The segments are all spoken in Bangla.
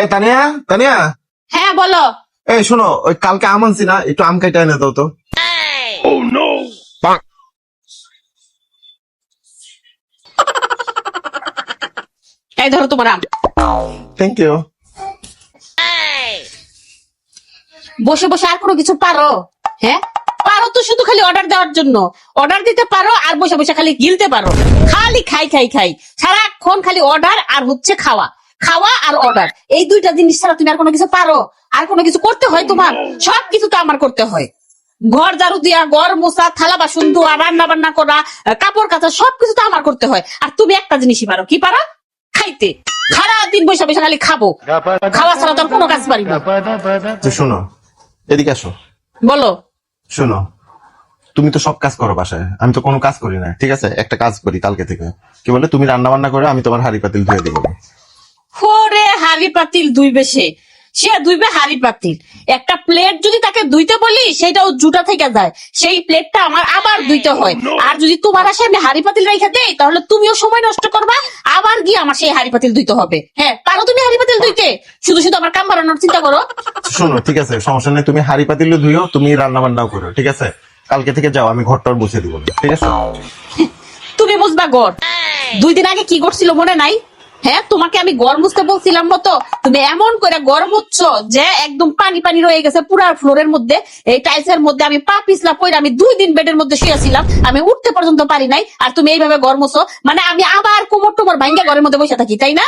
এই তানিয়া, তানিয়া, হ্যাঁ বলো। এই শোনো, ওই কালকে আম আনছি না, একটু আম কেটে এনে দাও তো। এই ধরো তোমার আম। Thank you. বসে বসে আর কোনো কিছু পারো? হ্যাঁ পারো তো শুধু খালি অর্ডার দেওয়ার জন্য। অর্ডার দিতে পারো আর বসে বসে খালি গিলতে পারো। খালি খাই খাই খাই, সারাক্ষণ খালি অর্ডার আর হচ্ছে খাওয়া, খাওয়া আর অর্ডার, এই দুইটা জিনিস ছাড়া তুমি আর কোনো কিছু পারো? আর কোনো কিছু করতে হয় তোমার? সব কিছু তো আমার করতে হয়। ঘর ঝাড়ু দিয়া, ঘর মোছা, থালা বাসন ধোয়া, রান্না বান্না করা, কাপড় কাচা, সবকিছু তো আমার করতে হয়। আর তুমি একটা জিনিসই পারো, কি পারো? খাইতে। সারাদিন বসে বসে খালি খাবো, খাওয়া ছাড়া তো আর কোনো কাজ পারি না। আচ্ছা, শোনো, এদিকে আসো। বলো। শোনো, তুমি তো সব কাজ করো বাসায়, আমি তো কোনো কাজ করি না, ঠিক আছে? একটা কাজ করি কালকে থেকে, কি বলে, তুমি রান্না বান্না করে আমি তোমার হাঁড়ি পাতিল ধুয়ে দেবো। ওরে হাড়ি পাতিল ধুইবে সে ধুইবে হাড়ি পাতিল। একটা প্লেট যদি তাকে ধুইতে বলি সেটাও জুটা থেকে যায়, সেই প্লেটটা আমার আবার ধুইতে হয়। আর যদি তোমার আসে আমি হাড়ি পাতিল রেখে দেই তাহলে তুমিও সময় নষ্ট করবা, আবার গিয়ে আমার সেই হাড়ি পাতিল ধুইতে হবে। হ্যাঁ পারো তুমি হাড়ি পাতিল ধুইতে? শুধু শুধু আমার কাম বাড়ানোর চিন্তা করো। শোনো, ঠিক আছে, সমস্যা নেই, তুমি হাঁড়ি পাতিল ধুইও, তুমি রান্না বান্নাও করো, ঠিক আছে? কালকে থেকে যাও, আমি ঘরটার মুছে দিব, ঠিক আছে? তুমি বুঝবা গড়। 2 দিন আগে কি করছিল মনে নাই? হ্যাঁ তোমাকে আমি গড় মুছতে বলছিলাম মতো, তুমি এমন করে গড় মুছছো যে একদম পানি পানি রয়ে গেছে পুরা ফ্লোরের মধ্যে, এই টাইলসের মধ্যে। আমি পা পিছলা পড়ে আমি 2 দিন বেডের মধ্যে শুয়েছিলাম, আমি উঠতে পর্যন্ত পারি নাই। আর তুমি এইভাবে গড় মুছো, মানে আমি আবার কোমর টোমর ভাঙ্গা ঘরের মধ্যে বসে থাকি, তাই না?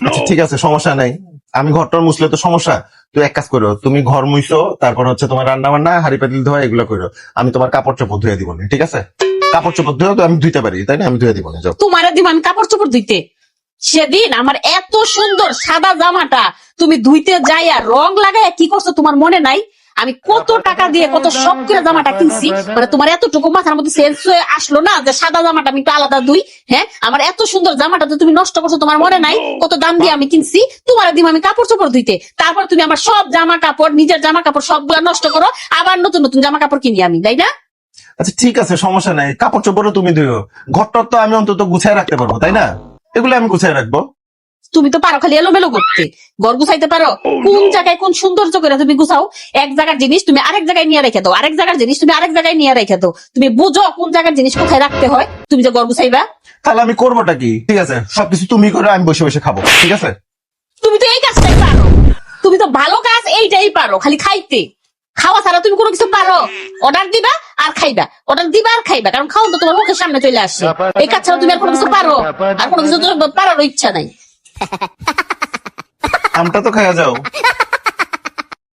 আচ্ছা ঠিক আছে, সমস্যা নাই, আমি ঘরটার মুছলে তো সমস্যা? তুই এক কাজ করো, তুমি ঘর মুইছো, তারপর হচ্ছে তোমার রান্না বান্না, হাঁড়ি পাতিল ধোয়া, এগুলো করো। আমি তোমার কাপড় চোপড় ধুয়ে দিব, ঠিক আছে? কাপড় চোপড় ধুয়েও তো আমি ধুইতে পারি, তাই না? আমি ধুয়ে দিব, যাও। তোমার দিব আমি কাপড় চোপড় ধুইতে? সেদিন আমার এত সুন্দর সাদা জামাটা তুমি ধুইতে যাইয়া রং লাগাইয়া কি করছো তোমার মনে নাই? আমি কত টাকা দিয়ে কত শখ করে জামাটা কিনছি, মানে তোমার এতটুকু মাথার মধ্যে সেন্স হয়ে আসলো না যে সাদা জামাটা আমি একটু আলাদা ধুই? হ্যাঁ আমার এত সুন্দর জামাটা তো তুমি নষ্ট করছো, তোমার মনে নাই কত দাম দিয়ে আমি কিনছি? তোমার দিব আমি কাপড় চোপড় ধুইতে, তারপর তুমি আমার সব জামা কাপড়, নিজের জামা কাপড় সবগুলা নষ্ট করো, আবার নতুন নতুন জামা কাপড় কিনি আমি, তাই না? আচ্ছা ঠিক আছে, সমস্যা নাই, কাপড় চোপড়ও তুমি ধুও, ঘরটার তো আমি অন্তত গুছাই রাখতে পারবো, তাই না? এগুলো আমি গুছাই রাখবো। তুমি তো পারো খালি এলোমেলো করতে, ঘর গুছাইতে পারো? কোন জায়গায় কোন সৌন্দর্য করে তুমি গুছাও? এক জায়গার জিনিস তুমি আরেক জায়গায় নিয়ে রেখে দাও, আরেক জায়গার জিনিস তুমি আরেক জায়গায় নিয়ে রেখে দাও। তুমি বুঝো কোন জায়গার জিনিস কোথায় রাখতে হয়? তুমি যে ঘর গুছাইবা, তাহলে আমি করবোটা কি? ঠিক আছে, সবকিছু তুমি করো, আমি বসে বসে খাবো, ঠিক আছে? তুমি তো এই কাজটাই পারো। তুমি তো ভালো কাজ এইটাই পারো, খালি খাইতে। খাওয়া ছাড়া তুমি কোনো কিছু পারো? অর্ডার দিবা আর খাইবা, অর্ডার দিবা আর খাইবা, কারণ খাওয়া তো তোমার মুখের সামনে চলে আসে। এই কাজ ছাড়া তুমি আর কোনো কিছু পারো? আর কোনো কিছু পারার ইচ্ছা নাই। আমটা তো খাইয়া যাও।